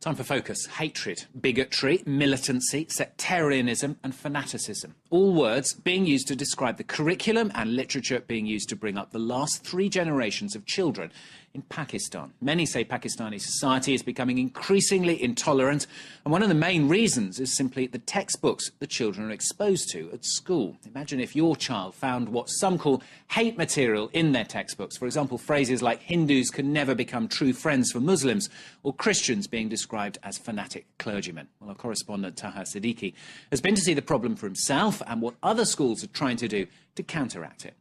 Time for Focus. Hatred, bigotry, militancy, sectarianism and fanaticism. All words being used to describe the curriculum and literature being used to bring up the last 3 generations of children in Pakistan. Many say Pakistani society is becoming increasingly intolerant, and one of the main reasons is simply the textbooks the children are exposed to at school. Imagine if your child found what some call hate material in their textbooks. For example, phrases like Hindus can never become true friends for Muslims, or Christians being described as fanatic clergymen. Well, our correspondent Taha Siddiqui has been to see the problem for himself and what other schools are trying to do to counteract it.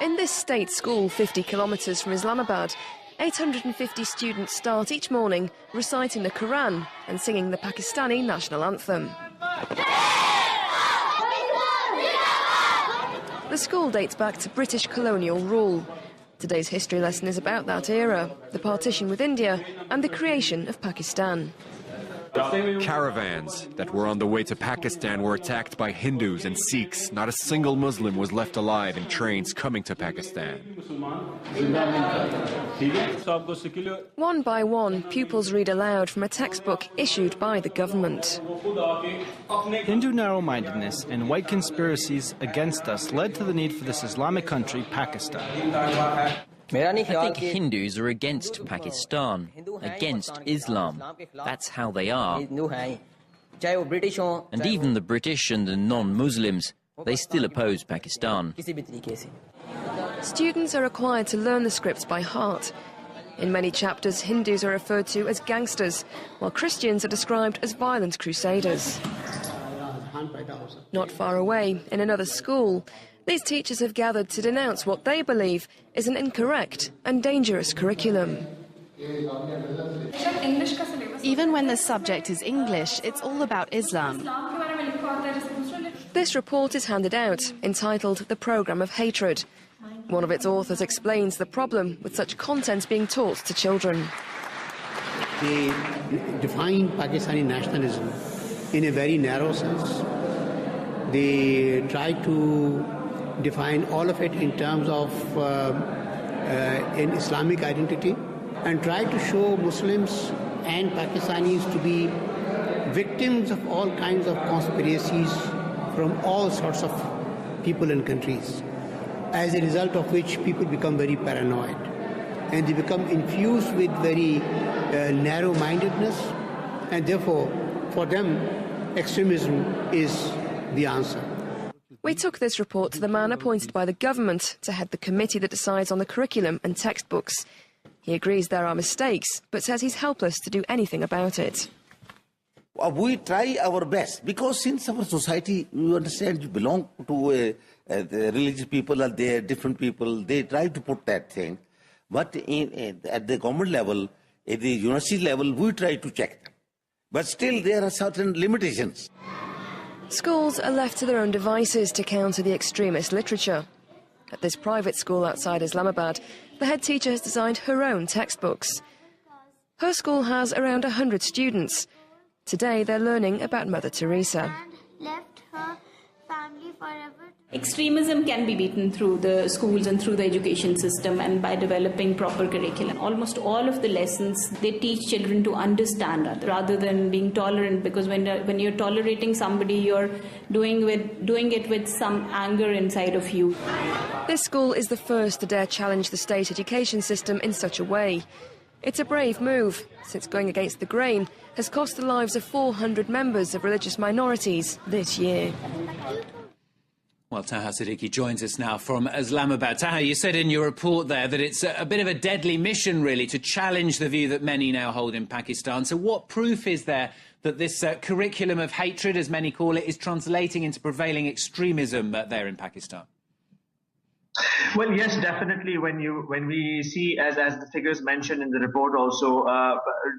In this state school 50 kilometres from Islamabad, 850 students start each morning reciting the Quran and singing the Pakistani national anthem. The school dates back to British colonial rule. Today's history lesson is about that era, the partition with India and the creation of Pakistan. Caravans that were on the way to Pakistan were attacked by Hindus and Sikhs. Not a single Muslim was left alive in trains coming to Pakistan. One by one, pupils read aloud from a textbook issued by the government. Hindu narrow-mindedness and white conspiracies against us led to the need for this Islamic country, Pakistan. I think Hindus are against Pakistan, against Islam. That's how they are. And even the British and the non-Muslims, they still oppose Pakistan. Students are required to learn the scripts by heart. In many chapters, Hindus are referred to as gangsters, while Christians are described as violent crusaders. Not far away, in another school, these teachers have gathered to denounce what they believe is an incorrect and dangerous curriculum. Even when the subject is English, it's all about Islam. This report is handed out, entitled The Programme of Hatred. One of its authors explains the problem with such content being taught to children. They define Pakistani nationalism in a very narrow sense. They try to define all of it in terms of an Islamic identity and try to show Muslims and Pakistanis to be victims of all kinds of conspiracies from all sorts of people and countries, as a result of which people become very paranoid and they become infused with very narrow-mindedness, and therefore for them extremism is the answer. We took this report to the man appointed by the government to head the committee that decides on the curriculum and textbooks. He agrees there are mistakes, but says he's helpless to do anything about it. We try our best, because since our society, you understand, you belong to the religious people, are there, different people, they try to put that thing. But at the government level, at the university level, we try to check them. But still there are certain limitations. Schools are left to their own devices to counter the extremist literature. At this private school outside Islamabad, the head teacher has designed her own textbooks. Her school has around 100 students. Today they're learning about Mother Teresa. Left her family forever. Extremism can be beaten through the schools and through the education system and by developing proper curriculum. Almost all of the lessons, they teach children to understand rather than being tolerant, because when you're tolerating somebody, you're doing it with some anger inside of you. This school is the first to dare challenge the state education system in such a way. It's a brave move, since going against the grain has cost the lives of 400 members of religious minorities this year. Well, Taha Siddiqui joins us now from Islamabad. Taha, you said in your report there that it's a bit of a deadly mission, really, to challenge the view that many now hold in Pakistan. So what proof is there that this curriculum of hatred, as many call it, is translating into prevailing extremism there in Pakistan? Well, yes, definitely. When we see, as the figures mentioned in the report also,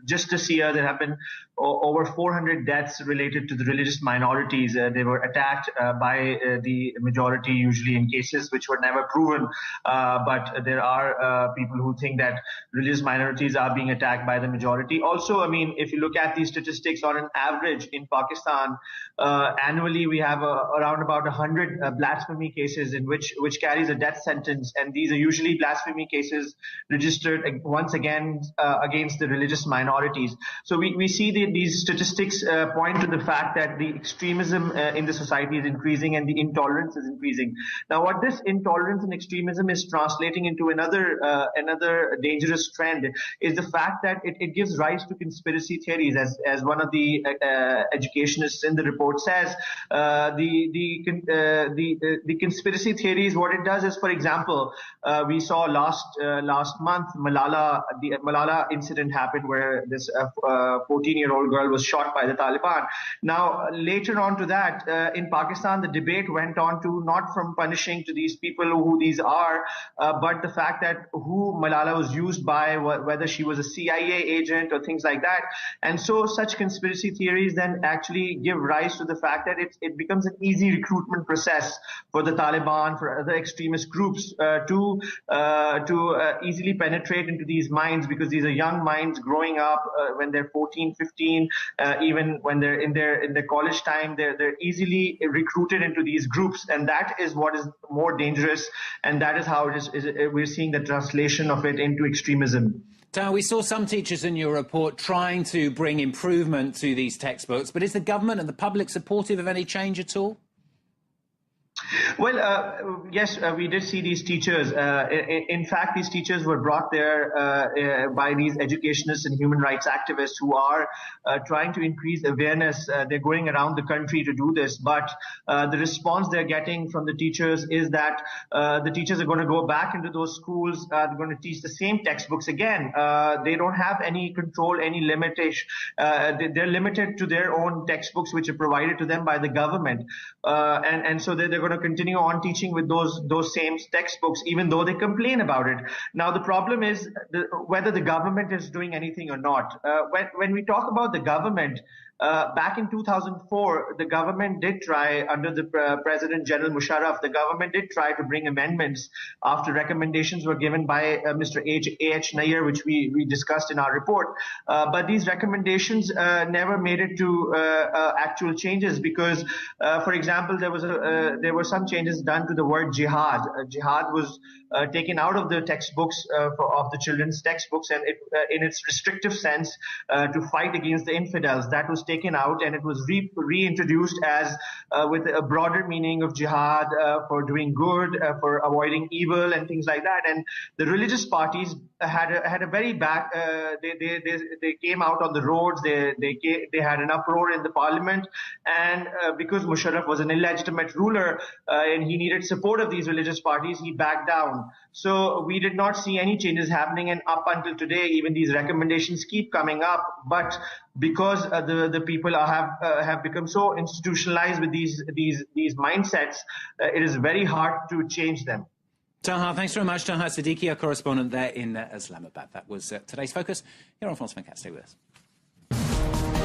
just this year there have been over 400 deaths related to the religious minorities. They were attacked by the majority, usually in cases which were never proven. But there are people who think that religious minorities are being attacked by the majority. Also, I mean, if you look at these statistics, on an average in Pakistan, annually we have around about 100 blasphemy cases in which carries a death sentence, and these are usually blasphemy cases registered once again against the religious minorities. So we see these statistics point to the fact that the extremism in the society is increasing and the intolerance is increasing. Now, what this intolerance and extremism is translating into another dangerous trend is the fact that it gives rise to conspiracy theories, as one of the educationists in the report says. The conspiracy theories, what it does is, for example, we saw last month the Malala incident happened, where this 14-year-old girl was shot by the Taliban. Now, later on to that, in Pakistan, the debate went on to not from punishing to these people who these are, but the fact that who Malala was used by, whether she was a CIA agent or things like that. And so such conspiracy theories then actually give rise to the fact that it becomes an easy recruitment process for the Taliban, for other extremist groups to easily penetrate into these minds, because these are young minds growing up when they're 14, 15, even when they're in their college time, they're easily recruited into these groups, and that is what is more dangerous, and that is how we're seeing the translation of it into extremism. We saw some teachers in your report trying to bring improvement to these textbooks, but is the government and the public supportive of any change at all? Well, yes, we did see these teachers. In fact, these teachers were brought there by these educationists and human rights activists who are trying to increase awareness. They're going around the country to do this, but the response they're getting from the teachers is that the teachers are going to go back into those schools. They're going to teach the same textbooks again. They don't have any control, any limitation. They're limited to their own textbooks, which are provided to them by the government. And so they're going to continue on teaching with those same textbooks, even though they complain about it. Now, the problem is whether the government is doing anything or not. When we talk about the government, back in 2004, the government did try, under the President General Musharraf, the government did try to bring amendments after recommendations were given by Mr. A.H. Nair, which we discussed in our report. But these recommendations never made it to actual changes, because, for example, there were some changes done to the word jihad. Jihad was taken out of the textbooks of the children's textbooks, and in its restrictive sense, to fight against the infidels. That was taken out, and it was reintroduced as with a broader meaning of jihad, for doing good, for avoiding evil and things like that. And the religious parties had a very bad. They came out on the roads. They had an uproar in the parliament, and because Musharraf was an illegitimate ruler and he needed support of these religious parties, he backed down. So we did not see any changes happening, and up until today, even these recommendations keep coming up. But because the people have become so institutionalized with these mindsets, it is very hard to change them. Taha, thanks very much. Taha Siddiqui, our correspondent there in Islamabad. That was today's focus here on France 24. Stay with us.